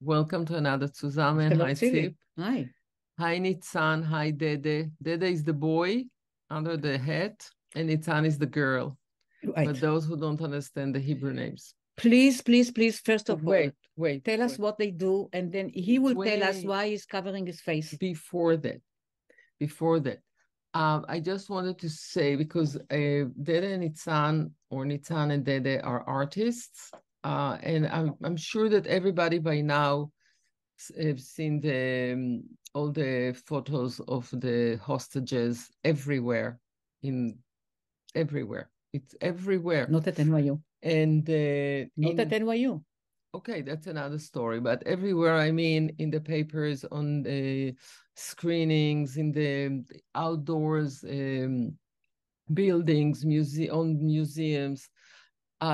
Welcome to another Tzuzamen. Hello, Hi, Tzili. Tzip. Hi. Hi, Nitzan. Hi, Dede. Dede is the boy under the hat, and Nitzan is the girl. Right. For those who don't understand the Hebrew names. Please, first of all, Wait. tell us what they do, and then he will tell us why he's covering his face. Before that, I just wanted to say, because Dede and Nitzan, or Nitzan and Dede, are artists, and I'm sure that everybody by now have seen all the photos of the hostages everywhere. It's everywhere. Not at NYU. And not at NYU. Okay, that's another story. But everywhere, I mean, in the papers, on the screenings, in the outdoors buildings, museums.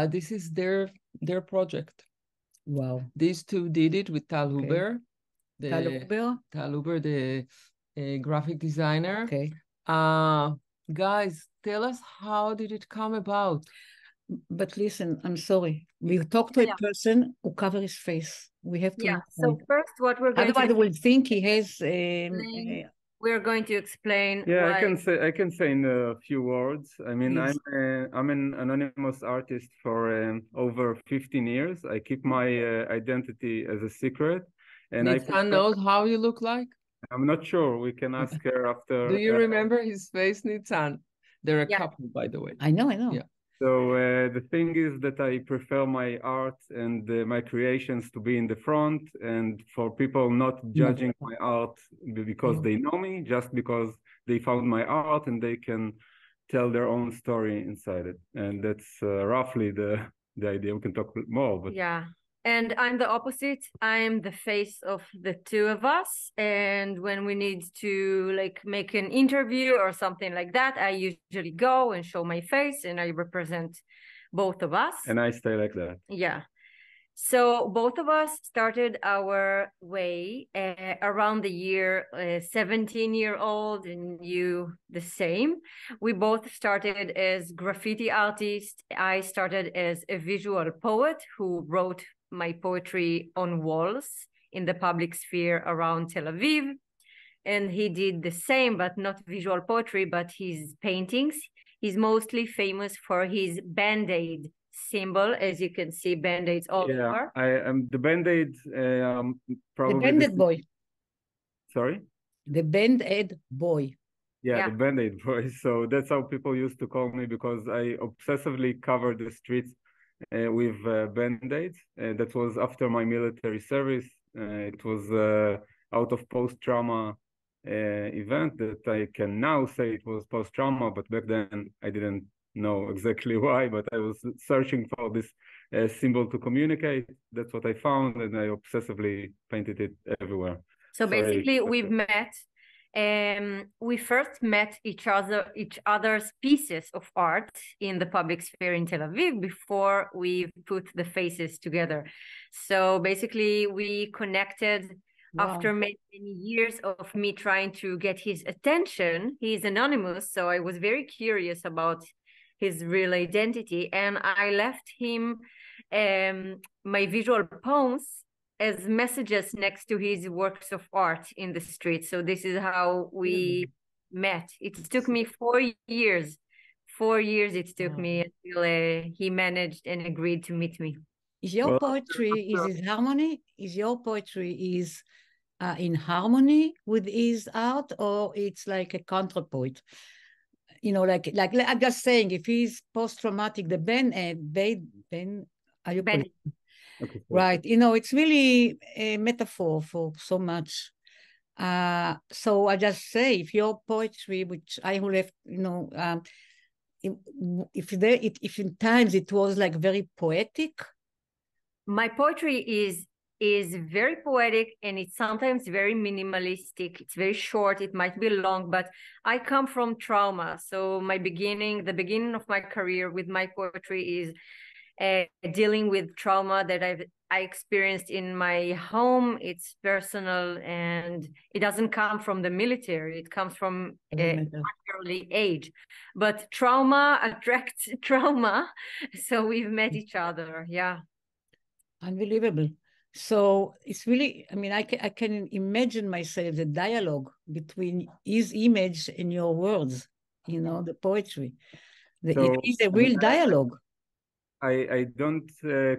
This is their project. Wow. These two did it with Tal Huber. Tal Huber, the graphic designer. Okay. Guys, tell us, how did it come about? But listen, I'm sorry. We talk to a person who covers his face. We have to. Yeah. So first, what we're going otherwise to will think he has. We're going to explain. Yeah, why... I can say in a few words. I mean, Yes. I'm an anonymous artist for over 15 years. I keep my identity as a secret, and Nitzan knows how you look like. I'm not sure. We can ask her after. Do you remember his face, Nitzan? They're a Yeah. couple, by the way. I know. Yeah. So the thing is that I prefer my art and my creations to be in the front, and for people not judging my art because they know me, just because they found my art and they can tell their own story inside it. And that's roughly the idea. We can talk more, but yeah. And I'm the opposite. I'm the face of the two of us. And when we need to make an interview or something like that, I usually go and show my face and I represent both of us. And I stay like that. Yeah. So both of us started our way around the year 17-year-old, and you the same. We both started as graffiti artists. I started as a visual poet who wrote my poetry on walls in the public sphere around Tel Aviv. And he did the same, but not visual poetry, but his paintings. He's mostly famous for his Bandaid symbol, as you can see, Band-Aids all over. I am the Bandaid. Probably the Bandaid boy. Sorry? The Bandaid boy. Yeah, the Bandaid boy. So that's how people used to call me, because I obsessively covered the streets with Band-Aids. That was after my military service. It was out of post-trauma event that I can now say it was post-trauma, but back then I didn't know exactly why, but I was searching for this symbol to communicate. That's what I found, and I obsessively painted it everywhere. So basically, we've met. We first met each other's pieces of art in the public sphere in Tel Aviv before we put the faces together. So basically, we connected. Wow. After many years of me trying to get his attention. He's anonymous, so I was very curious about his real identity, and I left him my visual poems as messages next to his works of art in the street. So this is how we met. It took me 4 years. 4 years it took me until he managed and agreed to meet me. Is your poetry in harmony? Is your poetry in harmony with his art, or it's like a counterpoint? You know, like I'm just saying, if he's post-traumatic, the right? You know, it's really a metaphor for so much. So I just say, if your poetry, which I will have, you know, if in times it was like very poetic. My poetry is very poetic, and it's sometimes very minimalistic. It's very short. It might be long, but I come from trauma. So the beginning of my career with my poetry is dealing with trauma that I experienced in my home. It's personal, and it doesn't come from the military. It comes from an early age. But trauma attracts trauma. So we've met each other. Yeah. Unbelievable. So it's really, I mean, I can imagine myself the dialogue between his image and your words, you know, the poetry. It is a real dialogue. I don't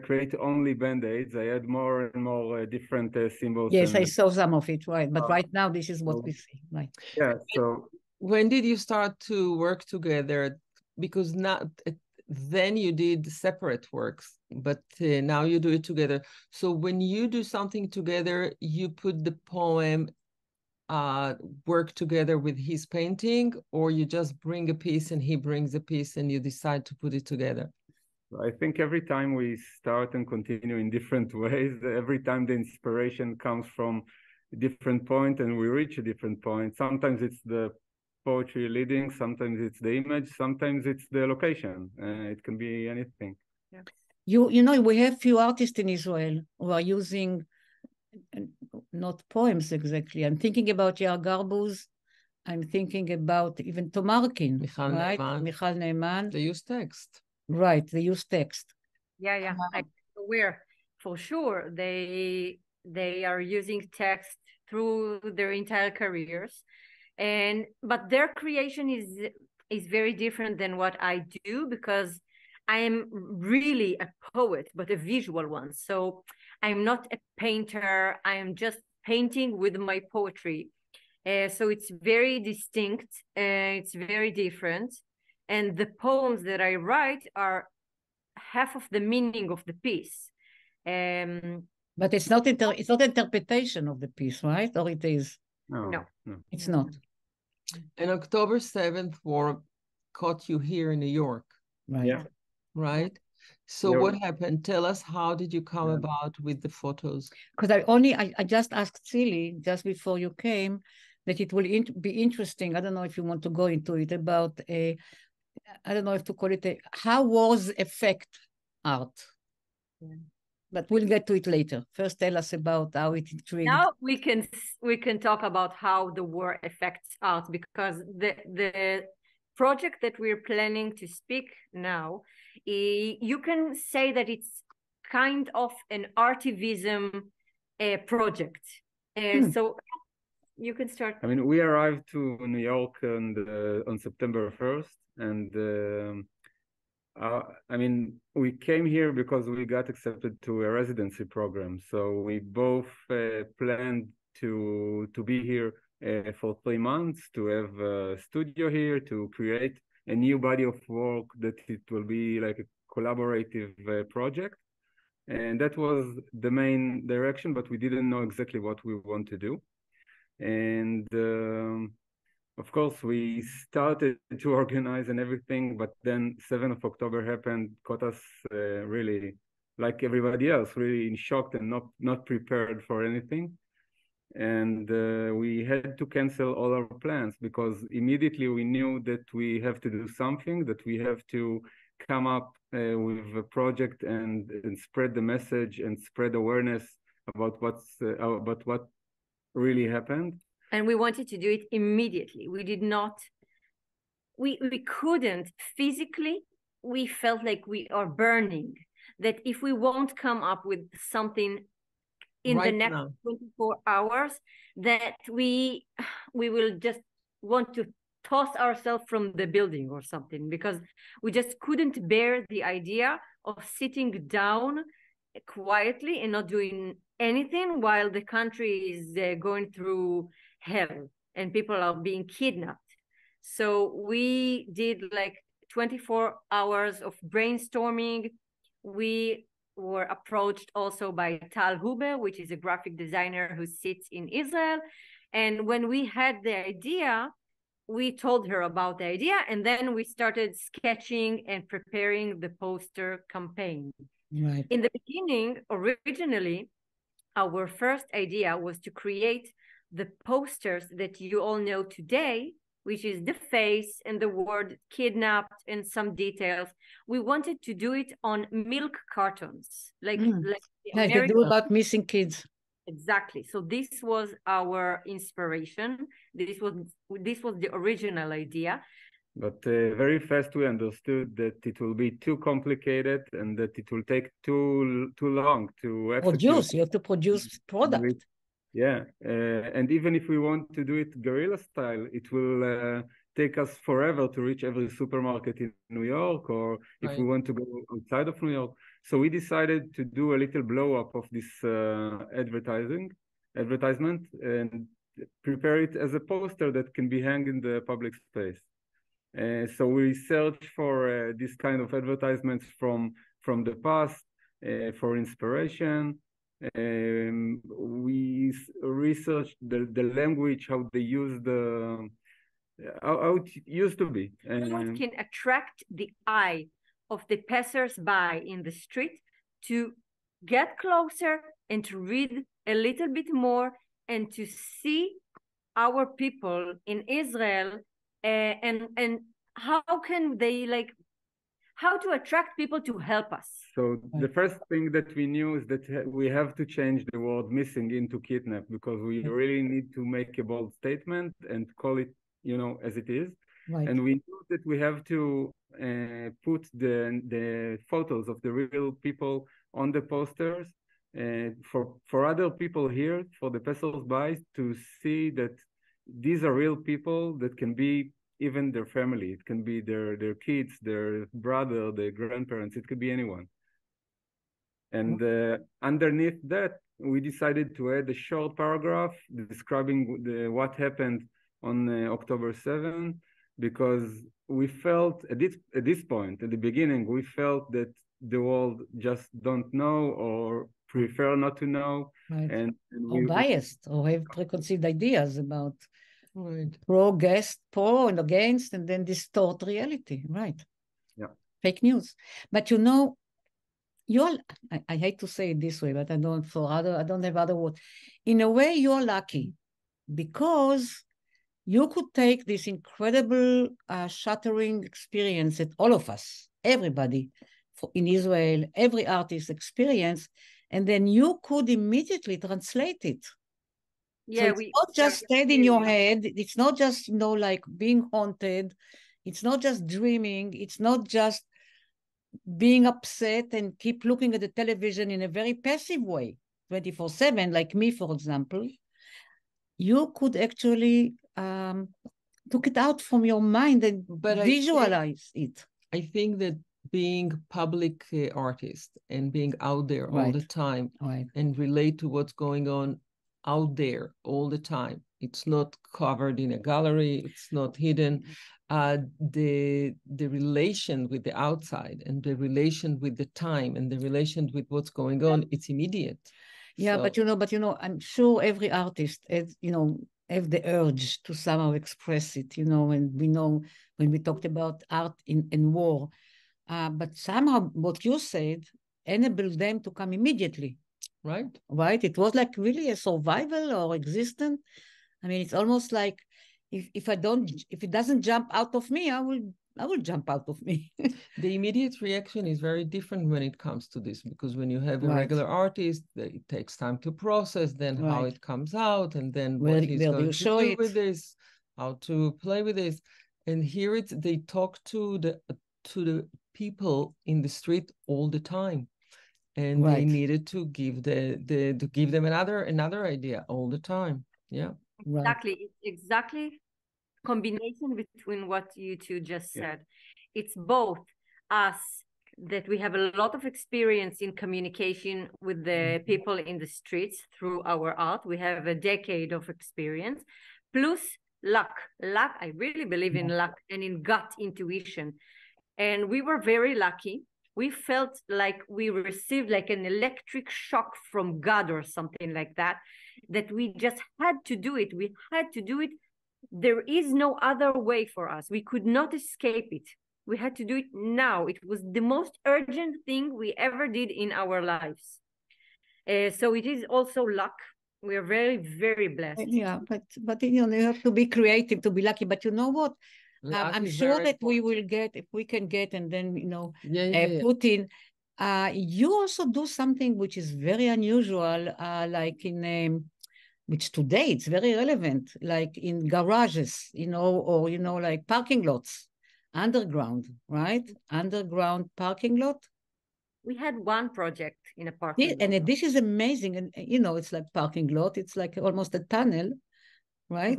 create only Band-Aids. I add more and more different symbols. Yes, I saw some of it, right. But right now, this is what we see, right? Yeah, so... When did you start to work together? Because then you did separate works, but now you do it together. So when you do something together, you put the poem work together with his painting, or you just bring a piece and he brings a piece and you decide to put it together? I think every time we start and continue in different ways, every time the inspiration comes from a different point and we reach a different point. Sometimes it's the poetry leading, sometimes it's the image, sometimes it's the location. It can be anything. Yeah. You know, we have few artists in Israel who are using not poems exactly. I'm thinking about Yair Garbuz. I'm thinking about even Tomarkin, Michal right? Neiman. Michal Neiman. They use text. Right, they use text. Yeah. I'm aware for sure. They are using text through their entire careers. But their creation is very different than what I do, because I am really a poet, but a visual one. So I'm not a painter. I am just painting with my poetry. So it's very distinct. It's very different. And the poems that I write are half of the meaning of the piece. But it's not interpretation of the piece, right? Or it is? No. It's not. And October 7th war caught you here in New York. Right. Yeah. Right. So what happened? Tell us, how did you come about with the photos? Because I just asked Tzili just before you came that it will be interesting. I don't know if you want to go into it about I don't know if to call it how wars affect art. Yeah. But we'll get to it later. First, tell us about how it intrigued. Now we can talk about how the war affects art, because the project that we're planning to speak now, you can say that it's kind of an artivism project. So you can start. I mean, we arrived to New York on September 1st, and I mean, we came here because we got accepted to a residency program. So we both planned to be here for 3 months, to have a studio here, to create a new body of work that it will be like a collaborative project. And that was the main direction, but we didn't know exactly what we want to do. And of course, we started to organize and everything, but then 7th of October happened, caught us really, like everybody else, really in shock and not prepared for anything. And we had to cancel all our plans, because immediately we knew that we have to do something, that we have to come up with a project and spread the message and spread awareness about what really happened. And we wanted to do it immediately. We did not, we couldn't physically. We felt like we are burning, that if we won't come up with something in the next 24 hours, that we will just want to toss ourselves from the building or something, because we just couldn't bear the idea of sitting down quietly and not doing anything while the country is going through hell and people are being kidnapped. So we did like 24 hours of brainstorming. We were approached also by Tal Huber, which is a graphic designer who sits in Israel. And when we had the idea, we told her about the idea, and then we started sketching and preparing the poster campaign. Right. In the beginning, originally, our first idea was to create the posters that you all know today, which is the face and the word kidnapped and some details. We wanted to do it on milk cartons, like they do about missing kids. Exactly. So this was our inspiration. This was the original idea. But very fast we understood that it will be too complicated and that it will take too long to execute. Produce, you have to produce product. Yeah, and even if we want to do it guerrilla style, it will take us forever to reach every supermarket in New York, or if we want to go outside of New York. So we decided to do a little blow up of this advertisement and prepare it as a poster that can be hung in the public space. So we searched for this kind of advertisements from the past for inspiration. We researched the language, how they use how it used to be. What can attract the eye of the passers-by in the street to get closer and to read a little bit more and to see our people in Israel, and how can they, like, how to attract people to help us. So the first thing that we knew is that we have to change the word missing into kidnap, because we really need to make a bold statement and call it, as it is. Right. And we knew that we have to put the photos of the real people on the posters for other people here, for the passers-by, to see that these are real people that can be even their family. It can be their kids, their brother, their grandparents. It could be anyone. And underneath that, we decided to add a short paragraph describing what happened on October 7th, because we felt at this point, at the beginning, we felt that the world just don't know or prefer not to know. Right. And or biased or have preconceived ideas about pro and against, and then distort reality. Right. Yeah. Fake news. But I hate to say it this way, but I don't have other words. In a way, you're lucky because you could take this incredible shattering experience that all of us, everybody in Israel, every artist experience, and then you could immediately translate it. Yeah, so it's not just stayed in your head. It's not just, like being haunted. It's not just dreaming. It's not just being upset and keep looking at the television in a very passive way, 24/7, like me, for example. You could actually took it out from your mind and visualize it. I think that being public artist and being out there all the time and relate to what's going on out there all the time. It's not covered in a gallery. It's not hidden. The relation with the outside and the relation with the time and the relation with what's going on, it's immediate. Yeah, so, but I'm sure every artist has, have the urge to somehow express it, and we know when we talked about art in war, but somehow what you said enabled them to come immediately. Right. It was like really a survival or existence. I mean, it's almost like if it doesn't jump out of me, I will jump out of me. The immediate reaction is very different when it comes to this, because when you have a regular artist, it takes time to process, then how it comes out, and then what he's going to do with this, how to play with this. And here they talk to the people in the street all the time. And they needed to give them another idea all the time. Yeah. Exactly. Combination between what you two just said. It's both us, that we have a lot of experience in communication with the people in the streets through our art. We have a decade of experience, plus luck. I really believe in luck and in gut intuition. And we were very lucky. We felt like we received like an electric shock from God or something like that we just had to do it. We had to do it. There is no other way for us. We could not escape it. We had to do it now. It was the most urgent thing we ever did in our lives. So it is also luck. We are very, very blessed. Yeah, but you have to be creative to be lucky. But you know what? I'm sure that we will get, if we can get, and then, put in. You also do something which is very unusual, like which today it's very relevant, like in garages, or, like parking lots. underground, right? Underground parking lot. We had one project in a parking lot. And this is amazing. And, it's like parking lot. It's like almost a tunnel, right?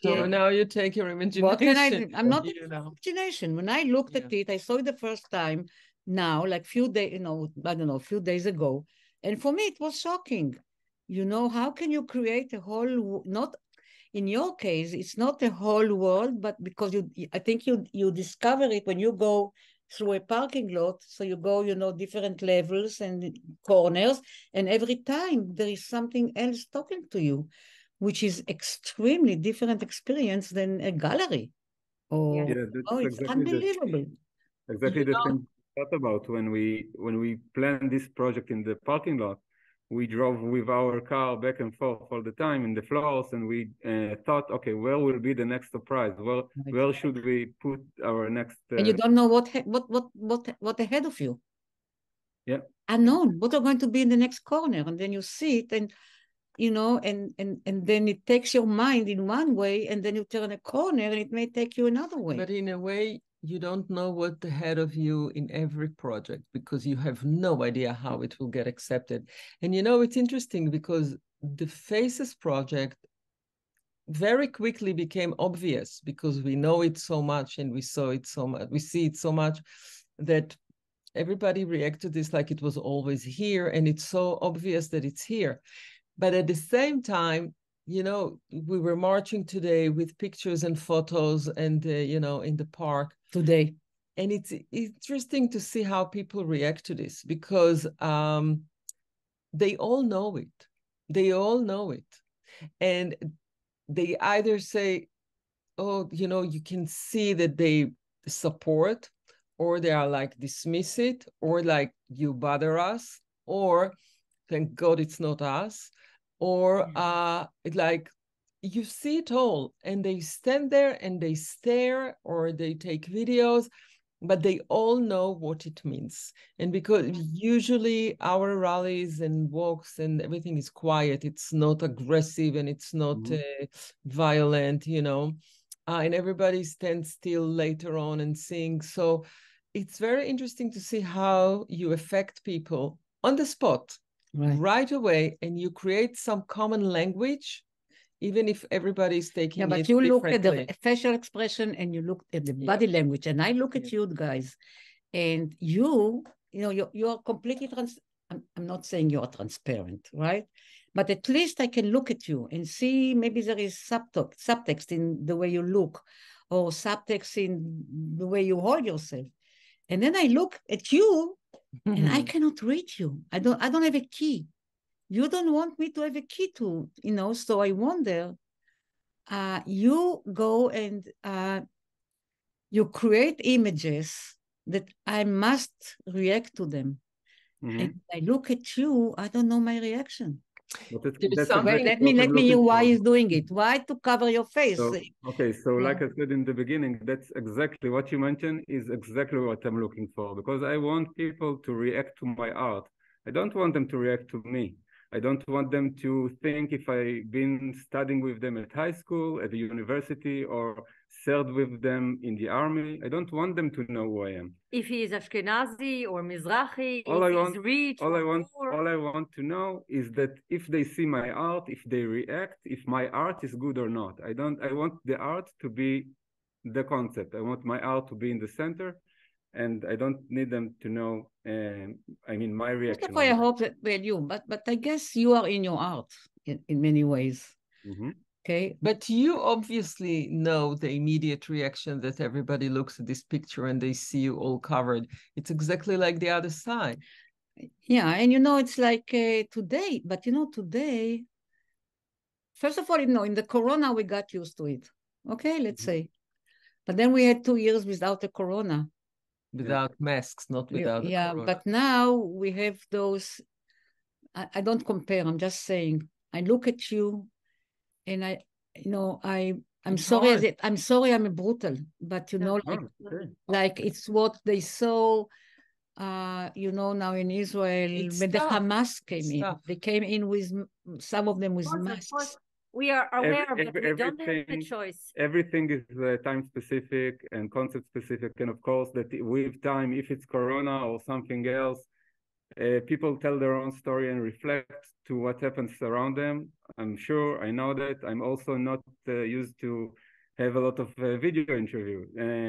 So now you take your imagination. What can I do? I'm not imagination. When I looked at it, I saw it the first time now, like few days, I don't know, a few days ago. And for me, it was shocking. How can you create a whole, not in your case, it's not a whole world, but because I think you discover it when you go through a parking lot. So you go, different levels and corners, and every time there is something else talking to you, which is extremely different experience than a gallery. It's unbelievable. Exactly the thing we thought about when we planned this project in the parking lot. We drove with our car back and forth all the time in the floors, and we thought, okay, where will be the next surprise? Where should we put our next? And you don't know what ahead of you. Yeah. Unknown. What are going to be in the next corner, and then you see it, and and then it takes your mind in one way, and then you turn a corner, and it may take you another way. But in a way, you don't know what's ahead of you in every project because you have no idea how it will get accepted. And it's interesting because the Faces project very quickly became obvious because we know it so much and we see it so much that everybody reacted to this like it was always here, and it's so obvious that it's here. But at the same time, we were marching today with pictures and photos and, in the park. Today. And it's interesting to see how people react to this because they all know it. They all know it. And they either say, oh, you can see that they support, or they are like, dismiss it, or like, you bother us, or thank God it's not us. Or like you see it all, and they stand there and they stare or they take videos, but they all know what it means. And because usually our rallies and walks and everything is quiet, it's not aggressive and it's not violent, and everybody stands still later on and sings. So it's very interesting to see how you affect people on the spot. Right away, and you create some common language, even if every's taking it differently. But you look at the facial expression and you look at the body language, and I look at you guys, and you are completely I'm not saying you are transparent, right? But at least I can look at you and see maybe there is subtext in the way you look, or subtext in the way you hold yourself. And then I look at you, and I cannot read you. I don't have a key. You don't want me to have a key to, so I wonder, you go and you create images that I must react to them. And I look at you, I don't know my reaction. Let me hear why he's doing it. Why to cover your face? So like I said in the beginning, that's exactly what you mentioned is exactly what I'm looking for, because I want people to react to my art. I don't want them to react to me. I don't want them to think if I've been studying with them at high school, at the university, or served with them in the army. I don't want them to know who I am. If he is Ashkenazi or Mizrahi, if he's rich or poor. All I want to know is that if they see my art, if they react, if my art is good or not. I want the art to be the concept. I want my art to be in the center, and I don't need them to know, my reaction. That's why I hope that but I guess you are in your art in many ways. Okay. But you obviously know the immediate reaction that everybody looks at this picture and they see you all covered. It's exactly like the other side. Yeah, and it's like today, but today, first of all, in the corona, we got used to it. Okay, let's say. But then we had 2 years without the corona. Without masks, not without the corona. But now we have those, I don't compare, I'm just saying, I look at you and I'm sorry, I'm a brutal, but like it's what they saw, now in Israel, when the Hamas came in, they came in with, some of them with masks. we are aware, but we don't have the choice. Everything is time specific and concept specific, and of course that with time, if it's Corona or something else, people tell their own story and reflect to what happens around them. I'm sure, I know that. I'm also not used to have a lot of video interview.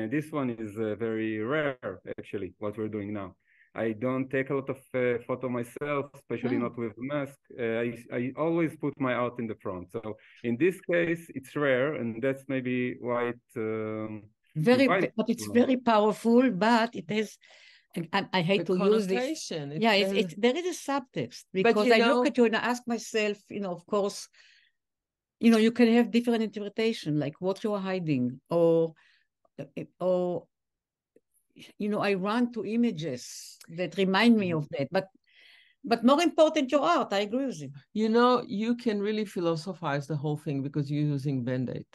This one is very rare, actually, what we're doing now. I don't take a lot of photo myself, especially not with a mask. I always put my art in the front. So in this case, it's rare, and that's maybe why it but it's very powerful, but it has, I hate to use this. Yeah, there is a subtext, because I look at you and I ask myself, of course, you can have different interpretation, like what you are hiding, or I run to images that remind me of that, but more important, your art. I agree with you. You can really philosophize the whole thing because you're using Bandaid.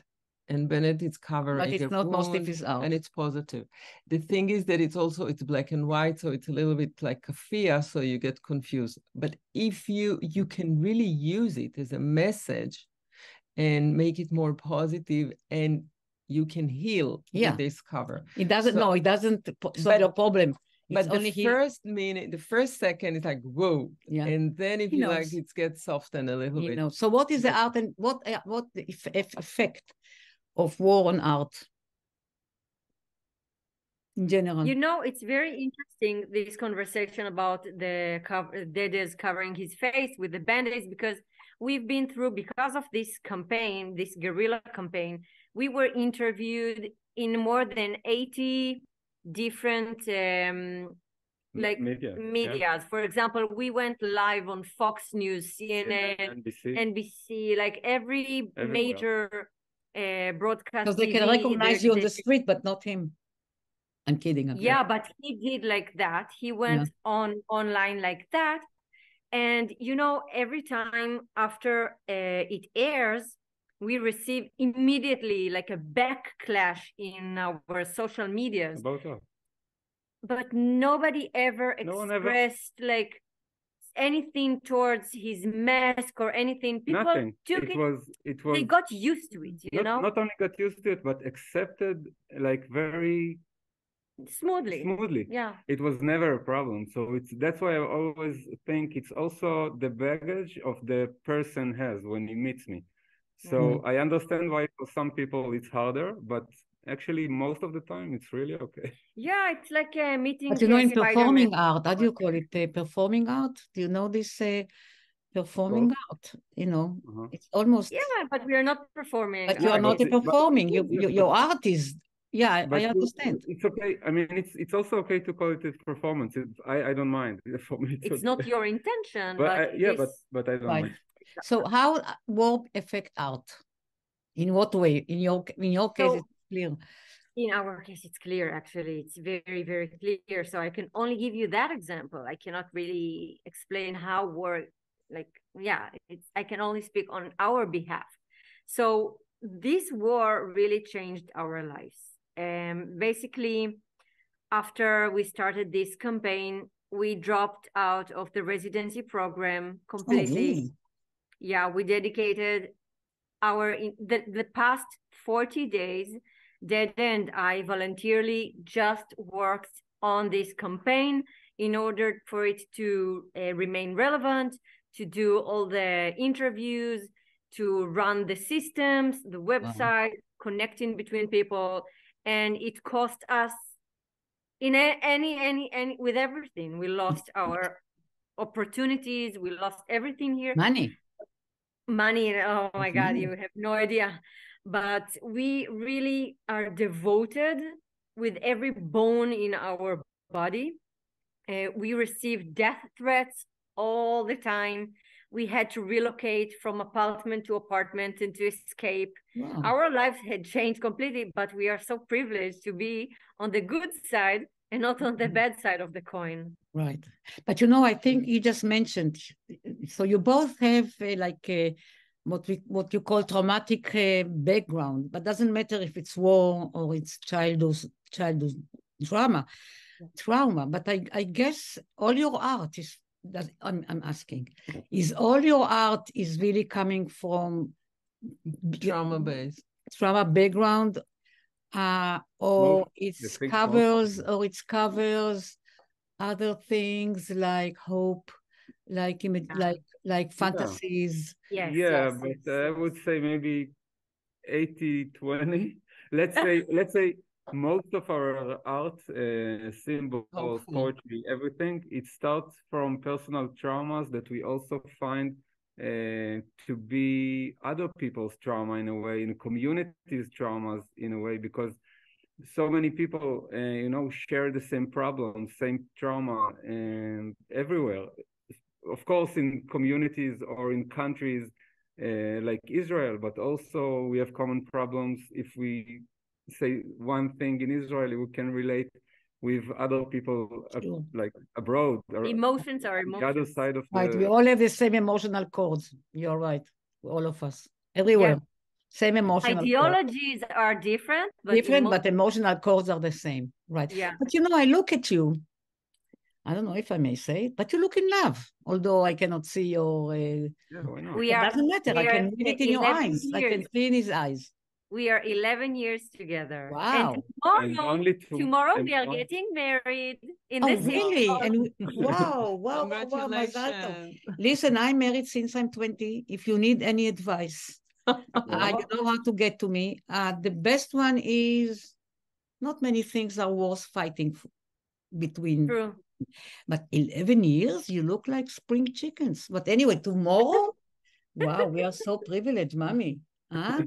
And Bandaid is covering but it's not most of his art. And it's positive. The thing is that it's black and white, so it's a little bit like kafia, so you get confused. But if you can really use it as a message and make it more positive, and you can heal with this cover. It doesn't solve your problem. But the first second is like, whoa. Yeah. And then if you like, it gets softened a little bit. So what is the art, and what the effect of war on art in general? It's very interesting, this conversation about the Dede's covering his face with the Band-Aids, because we've been through, because of this campaign, this guerrilla campaign, we were interviewed in more than 80 different medias. Yeah. For example, we went live on Fox News, CNN, NBC, like every major broadcast. Because they can recognize you on the street, but not him. I'm kidding. Yeah, but he did like that. He went online like that. And, every time after it airs, we receive immediately like a backlash in our social medias. About what? But nobody ever expressed like anything towards his mask or anything. People Nothing. took it was they got used to it, Not only got used to it, but accepted like very smoothly. Yeah, it was never a problem. So that's why I always think it's also the baggage of the person has when he meets me. So I understand why for some people it's harder, but actually most of the time it's really okay. Yeah, it's like a meeting. But in performing art, how do you call it? Performing art? Do you know this performing art? It's almost. Yeah, but we are not performing. But you are not performing. Your art is. Yeah, I understand. It's okay. I mean, it's also okay to call it a performance. I don't mind. For me, it's not your intention. But I don't mind. So how warp affect art? In what way? In your case, it's clear. In our case, it's clear. Actually, it's very, very clear. So I can only give you that example. I cannot really explain how war. I can only speak on our behalf. So this war really changed our lives. Basically, after we started this campaign, we dropped out of the residency program completely. Oh, really? Yeah, we dedicated the past 40 days, Dede and I voluntarily just worked on this campaign in order for it to remain relevant, to do all the interviews, to run the systems, the website, connecting between people. And it cost us in any with everything. We lost our opportunities. We lost everything here. Money. Oh my God, you have no idea. But we really are devoted with every bone in our body. We received death threats all the time. We had to relocate from apartment to apartment and to escape. Wow. Our lives had changed completely, but we are so privileged to be on the good side and not on the bad side of the coin. Right. But I think you just mentioned, so you both have what you call traumatic background, but doesn't matter if it's war or it's childhood trauma. But I guess all your art is, I'm asking, is all your art is really coming from trauma based. Trauma background, or most covers other things like hope, like fantasies. Yes. Yeah, but I would say maybe 80-20. Let's say most of our art, symbols, Hopefully. poetry, everything, it starts from personal traumas that we also find to be other people's trauma in a way, in communities' traumas in a way, because so many people, share the same problems, same trauma, and everywhere. Of course, in communities or in countries like Israel, but also we have common problems. If we say one thing in Israel, we can relate with other people Sure. like abroad or Emotions are the other emotions. side of Right, we the. all have the same emotional codes. You're right, all of us, everywhere. Same emotional codes. Ideologies are different, but But emotional codes are the same, right? Yeah. But I look at you. I don't know if I may say it, but you look in love. Although I cannot see your. Yeah, why not? We it are. doesn't matter. I can read it in your 11 eyes. I years. can see in his eyes. We are 11 years together. Wow. And tomorrow we are getting married in Oh, the same really? hall. And wow, Congratulations. Listen, I'm married since I'm 20. If you need any advice, you know how to get to me. The best one is not many things are worth fighting between. True. But 11 years, you look like spring chickens. But anyway, tomorrow, wow, we are so privileged, mommy. Huh?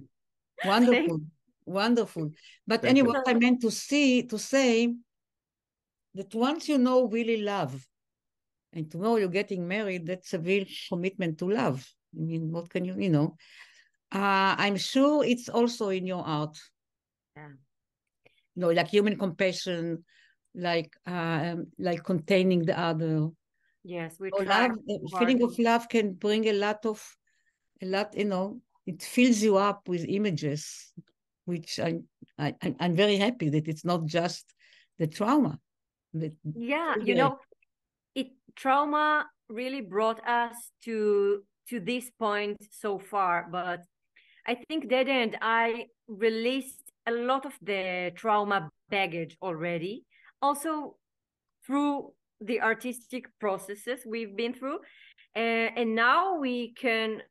Wonderful, wonderful. But anyway, what I meant to say that once you know really love, and tomorrow you're getting married, that's a real commitment to love. I mean, what can you. I'm sure it's also in your art. Yeah. Like human compassion, like containing the other. Yes, we try. Feeling of love can bring a lot. It fills you up with images, which I'm very happy that it's not just the trauma. Trauma really brought us to this point so far, but I think Dede and I released a lot of the trauma baggage already, also through the artistic processes we've been through, and now we can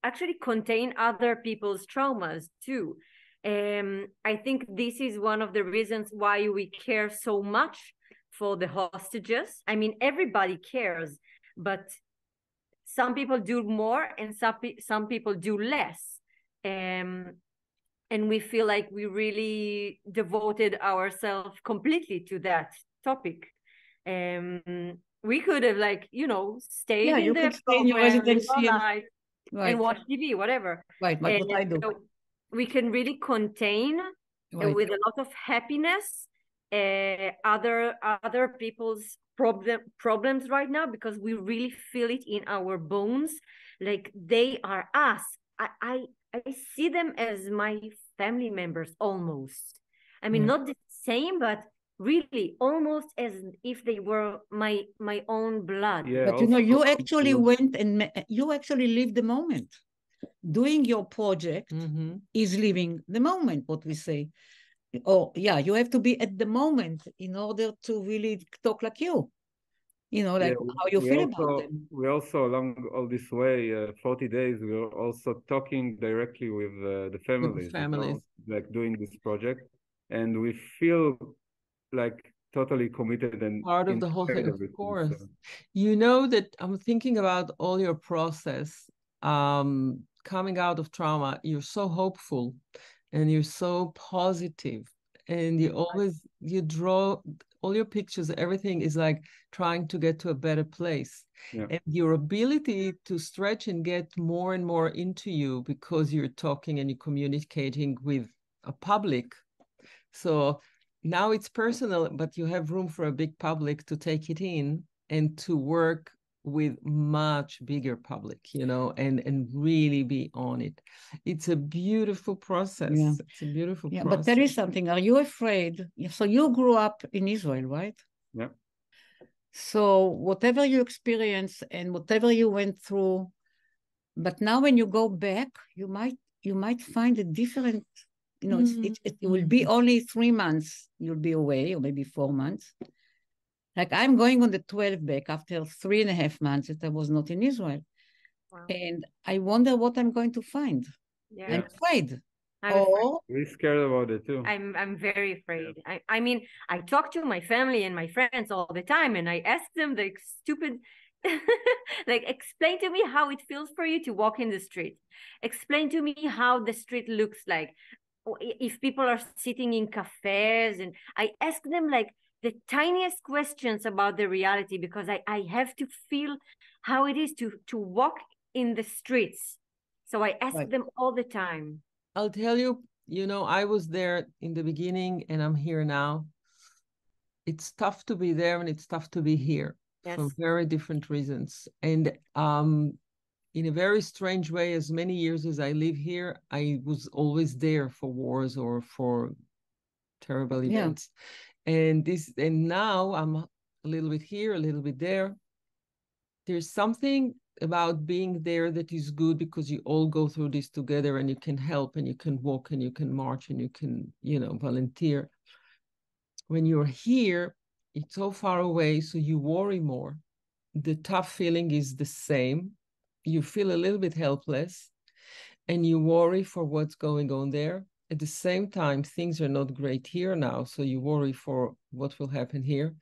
actually contain other people's traumas too. I think this is one of the reasons why we care so much for the hostages. I mean, everybody cares, but some people do more and some people do less. And we feel like we really devoted ourselves completely to that topic. We could have stayed in the program and watch TV, whatever. Right, but what I do. So we can really contain with a lot of happiness other people's problems right now, because we really feel it in our bones, like they are us. I see them as my family members almost. I mean, not the same, but really almost as if they were my own blood. Yeah, but you actually went and you actually lived the moment. Doing your project is living the moment, what we say. You have to be at the moment in order to really talk like you. How you feel about them. We also, along all this way, 40 days, we were also talking directly with the families, like doing this project. And we feel like totally committed and part of the whole thing, of course. So. You know that I'm thinking about all your process coming out of trauma. You're so hopeful and you're so positive, and you draw all your pictures, everything is like trying to get to a better place. And your ability to stretch and get more and more into you, because you're talking and you're communicating with a public. So now it's personal, but you have room for a big public to take it in and to work with much bigger public, and really be on it. It's a beautiful process. Yeah. It's a beautiful process. But tell me something. Are you afraid? So you grew up in Israel, right? Yeah. So whatever you experienced and whatever you went through, but now when you go back, you might you might find a different, it will be only 3 months you'll be away, or maybe 4 months. Like I'm going on the 12th back after 3.5 months that I was not in Israel. Wow. And I wonder what I'm going to find. Yeah. I'm afraid. We're scared about it too. I'm very afraid. I mean, I talk to my family and my friends all the time, and I ask them the stupid, like, explain to me how it feels for you to walk in the street. Explain to me how the street looks like. If people are sitting in cafes, and I ask them like the tiniest questions about the reality, because I have to feel how it is to walk in the streets. So I ask them all the time. I'll tell you, I was there in the beginning and I'm here now. It's tough to be there and it's tough to be here for very different reasons. And in a very strange way, as many years as I live here, I was always there for wars or for terrible events. And now I'm a little bit here, a little bit there. There's something about being there that is good, because you all go through this together and you can help and you can walk and you can march and you can, volunteer. When you're here, it's so far away, so you worry more. The tough feeling is the same. You feel a little bit helpless and you worry for what's going on there. At the same time, things are not great here now, so you worry for what will happen here.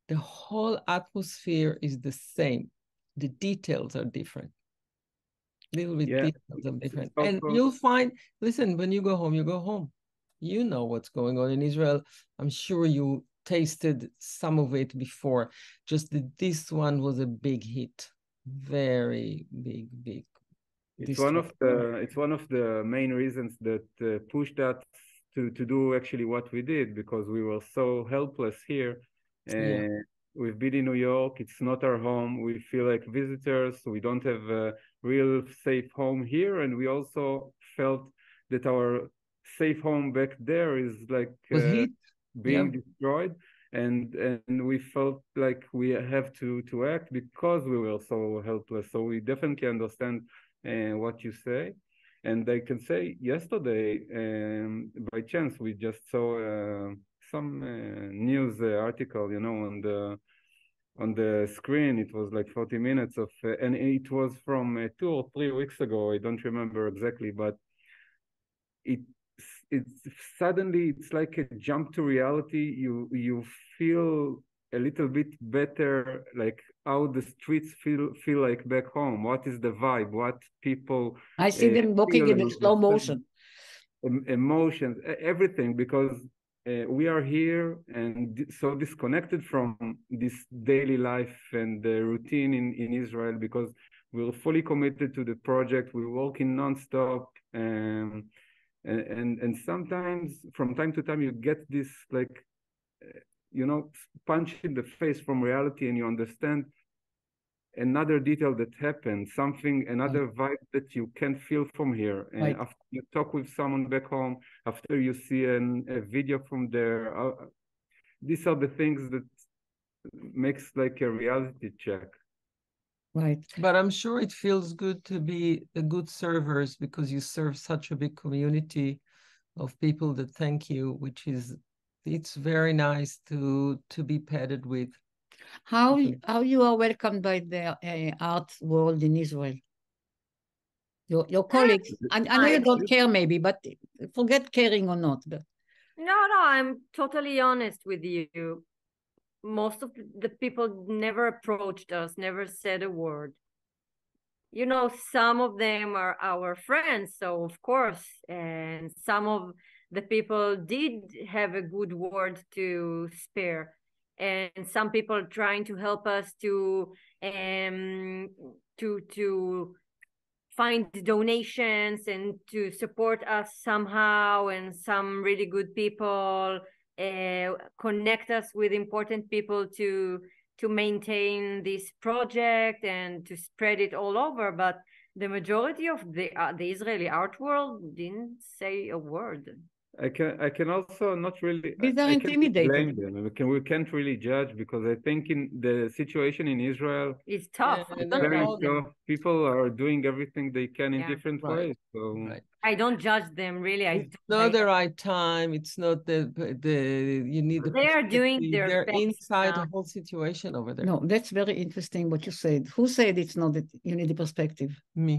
The whole atmosphere is the same. The details are different. Little bit details are different. And you'll find, listen, when you go home, you go home. You know what's going on in Israel. I'm sure you tasted some of it before. Just that this one was a big hit. Very big. It's one of the main reasons that pushed us to do actually what we did, because we were so helpless here. We've been in New York. It's not our home. We feel like visitors. We don't have a real safe home here. And we also felt that our safe home back there is like being destroyed. And we felt like we have to act because we were so helpless. So we definitely understand what you say. And I can say yesterday, by chance, we just saw some news article, on the screen. It was like 40 minutes of, and it was from 2 or 3 weeks ago. I don't remember exactly, but it's suddenly, it's like a jump to reality. You feel a little bit better, like how the streets feel like back home. What is the vibe? What people I see them walking in slow motion. Emotions, everything, because we are here and so disconnected from this daily life and the routine in Israel, because we're fully committed to the project. We're working nonstop, and sometimes from time to time you get this like punch in the face from reality, and you understand another detail that happened, another vibe that you can feel from here. And after you talk with someone back home, after you see a video from there, these are the things that makes like a reality check. Right. But I'm sure it feels good to be a good servers, because you serve such a big community of people that thank you, it's very nice to be petted with. How you are welcomed by the art world in Israel? Your colleagues. I know you don't care maybe, but forget caring or not. But... No, I'm totally honest with you. Most of the people never approached us, never said a word. Some of them are our friends, so of course, and some of the people did have a good word to spare, and some people trying to help us to find donations and to support us somehow, and some really good people connect us with important people to maintain this project and to spread it all over. But the majority of the Israeli art world didn't say a word. I can also not really These are I can't blame intimidated. them. We can't really judge because I think in the situation in Israel It's tough. Yeah, Don't very judge them. tough. People are doing everything they can in Yeah. different Right. ways. So Right. I don't judge them, really. It's not the right time. It's not the you need the They are doing perspective. their They're best inside now. the whole situation over there. No, that's very interesting what you said. Who said it's not that you need the perspective? Me.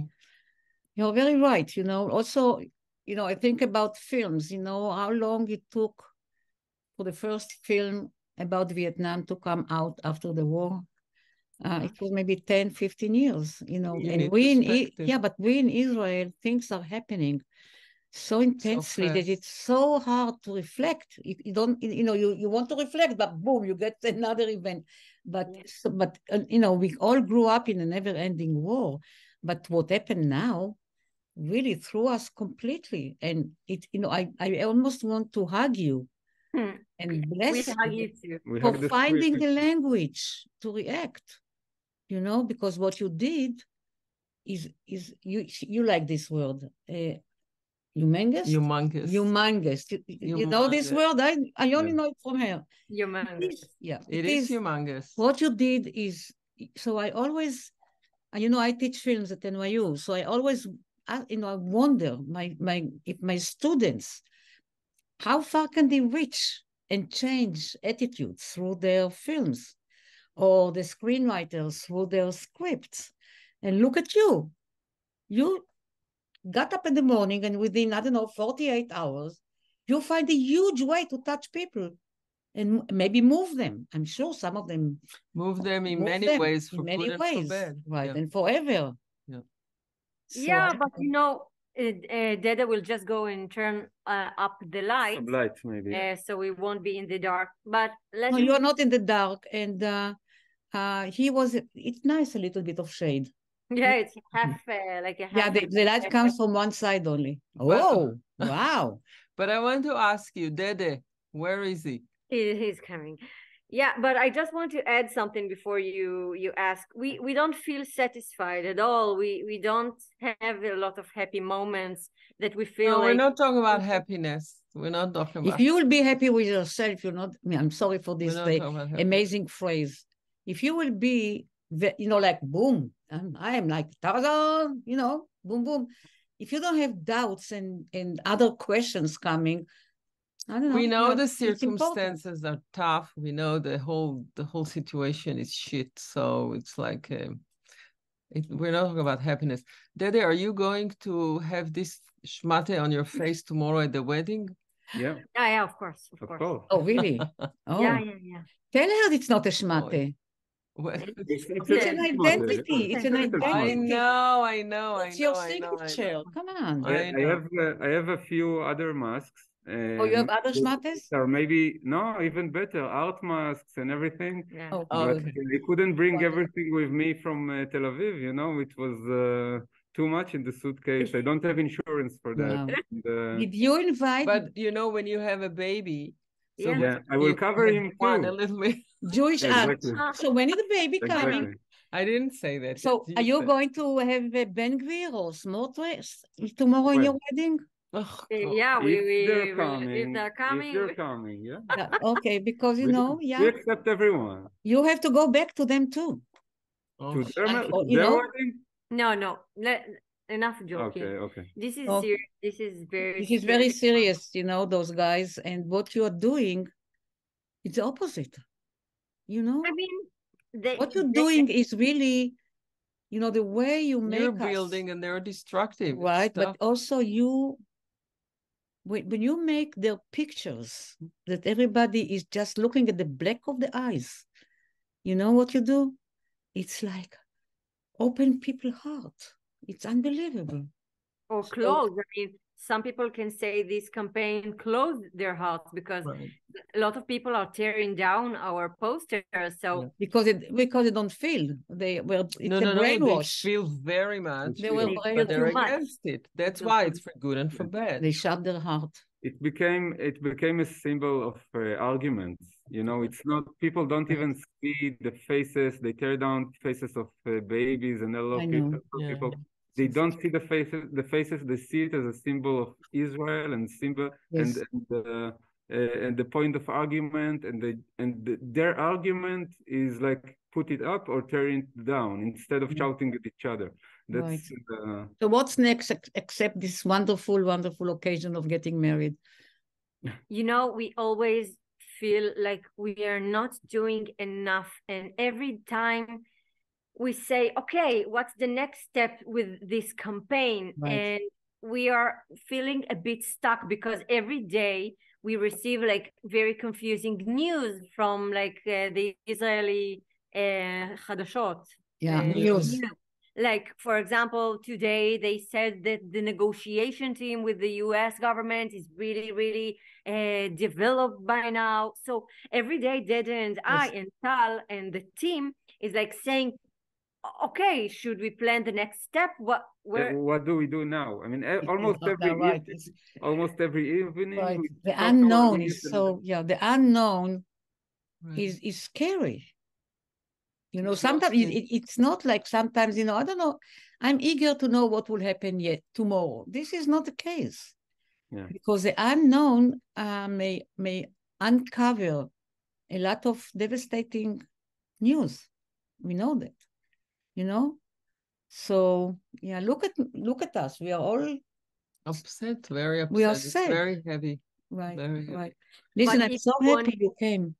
You're very right. Also, I think about films, how long it took for the first film about Vietnam to come out after the war. It was maybe 10, 15 years, You and need perspective. but we in Israel, things are happening so intensely that it's so hard to reflect. You don't, you want to reflect, but boom, you get another event. But, we all grew up in a never-ending war. But what happened now really threw us completely. And I almost want to hug you and bless you for finding the language to react. Because what you did is you like this word, humongous. You know this word? I only know it from her. Humongous. It is humongous. What you did is, so I always, I teach films at NYU, so I always, I wonder if my students, how far can they reach and change attitudes through their films, or the screenwriters through their scripts? And look at you. You got up in the morning, and within, 48 hours, you find a huge way to touch people and maybe move them. I'm sure some of them move them in many ways, for good and for bad. Right, and forever. Yeah. Yeah, but Dede will just go and turn up the light. Some light, maybe. So we won't be in the dark. But no, you're not in the dark, and it's nice, a little bit of shade. Yeah, it's half like a half. Yeah, the light comes from one side only. Oh, wow. But I want to ask you, Dede, where is he? He's coming. Yeah, but I just want to add something before you ask. We don't feel satisfied at all. We don't have a lot of happy moments that we feel. No, we're not talking about happiness. We're not talking about. If you will be happy with yourself, you're not. I'm sorry for this amazing phrase. If you will be, like boom, I am like Tarzan, boom, boom. If you don't have doubts and other questions coming, I don't know. We know the circumstances are tough. We know the whole situation is shit. So it's like we're not talking about happiness. Dede, are you going to have this shmate on your face tomorrow at the wedding? Yeah. Yeah, of course. Oh, really? Oh. Yeah. Tell her it's not a shmate. It's an identity. It's an identity. I know. It's your signature. Come on. I have a few other masks. You have other shmates? Or maybe, no, even better, art masks and everything. Yeah. Oh, but I couldn't bring everything with me from Tel Aviv, it was too much in the suitcase. I don't have insurance for that. And, did you invite? But when you have a baby, so I will cover him too. A little bit. Jewish art. So when is the baby coming? I didn't say that. So are you going to have a Ben Gvir or Smotrich tomorrow in your wedding? Yeah, if they're coming, yeah. Okay, because we accept everyone. You have to go back to them too. To their wedding? No. Enough joking. Okay. This is serious. This is very serious. Those guys, and what you are doing, it's the opposite. I mean, what you're doing is really, the way you're building, and they're destructive, right? But also when you make their pictures that everybody is just looking at the black of the eyes, you know what you do? It's like open people's heart. It's unbelievable. Or close. I mean, some people can say this campaign closed their hearts because a lot of people are tearing down our posters. So because they don't feel they were. It's a brainwash. They feel very much. They were they're against it. That's why it's for good and for bad. They shut their heart. It became a symbol of arguments. It's not, people don't even see the faces. They tear down faces of babies and a lot of people. they don't see the faces, they see it as a symbol of Israel and symbol Yes. and the point of argument, and their argument is like put it up or tear it down instead of shouting at each other. That's right. So what's next except this wonderful, wonderful occasion of getting married? You know, we always feel like we are not doing enough, and every time we say, okay, what's the next step with this campaign? Right. And we are feeling a bit stuck because every day we receive like very confusing news from like the Israeli Hadashot. News. Like, for example, today they said that the negotiation team with the US government is really, really developed by now. So every day, Dede and I and Tal and the team is like saying, okay, should we plan the next step? What do we do now? I mean, almost every evening. Right. The unknown is so, the unknown is scary. You know, sometimes it's not like sometimes, you know, I don't know, I'm eager to know what will happen yet tomorrow. This is not the case. Yeah. Because the unknown may uncover a lot of devastating news. We know that, you know? So, yeah, look at us. We are all upset, very upset. We are sad. It's very heavy. Right, very heavy. right. Listen, I'm so happy you came.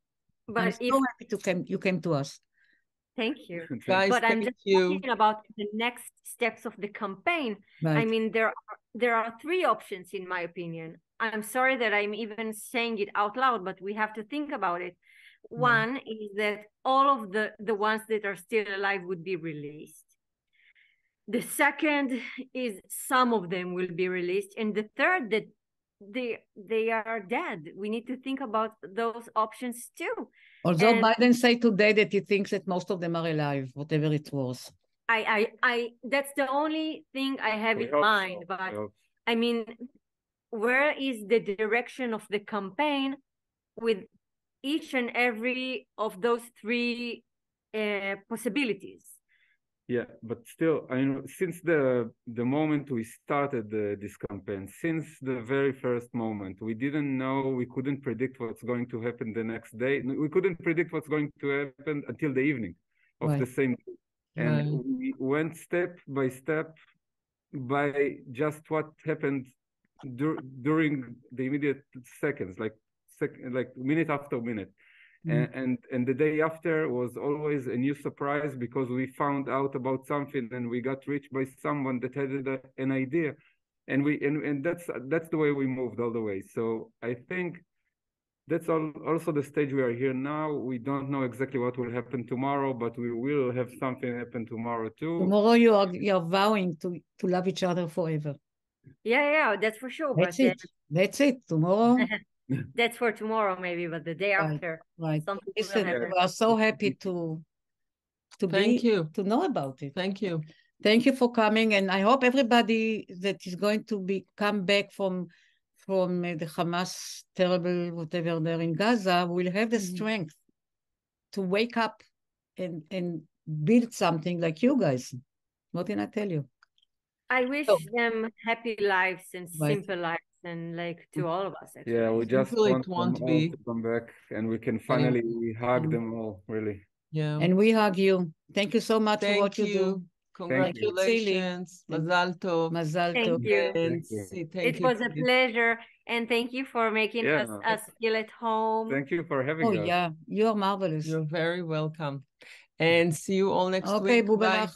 I'm so happy you came to us. Thank you. Guys, but I'm just talking about the next steps of the campaign. Right. I mean, there are three options, in my opinion. I'm sorry that I'm even saying it out loud, but we have to think about it. One is that all of the ones that are still alive would be released. The second is some of them will be released. And the third, that they are dead. We need to think about those options too. Although Biden said today that he thinks that most of them are alive, whatever it was. That's the only thing I have in mind. But I mean, where is the direction of the campaign with each and every of those three possibilities? Yeah, but still, I know since the moment we started this campaign, since the very first moment, we didn't know, we couldn't predict what's going to happen the next day. We couldn't predict what's going to happen until the evening of the same day. And we went step by step by just what happened during the immediate seconds, like minute after minute. And the day after was always a new surprise because we found out about something and we got reached by someone that had an idea, and that's the way we moved all the way. So I think that's also the stage we are here now. We don't know exactly what will happen tomorrow, but we will have something happen tomorrow too. Tomorrow you are vowing to love each other forever. Yeah, that's for sure. That's it. Tomorrow. That's for tomorrow, maybe, but the day after. Right. Listen, we are so happy to know about it. Thank you. Thank you for coming, and I hope everybody that is going to come back from the Hamas terrible whatever there in Gaza will have the strength to wake up and build something like you guys. What can I tell you? I wish them happy lives and simple lives. And like to all of us, actually. Yeah, we just want them all to come back, and we can finally hug them all, really. Yeah. And we hug you. Thank you so much for what you do. Congratulations. Mazal tov. Mazal tov. It was a pleasure, and thank you for making us feel at home. Thank you for having us. Oh yeah, you're marvelous. You're very welcome. And see you all next week. Okay, Bye.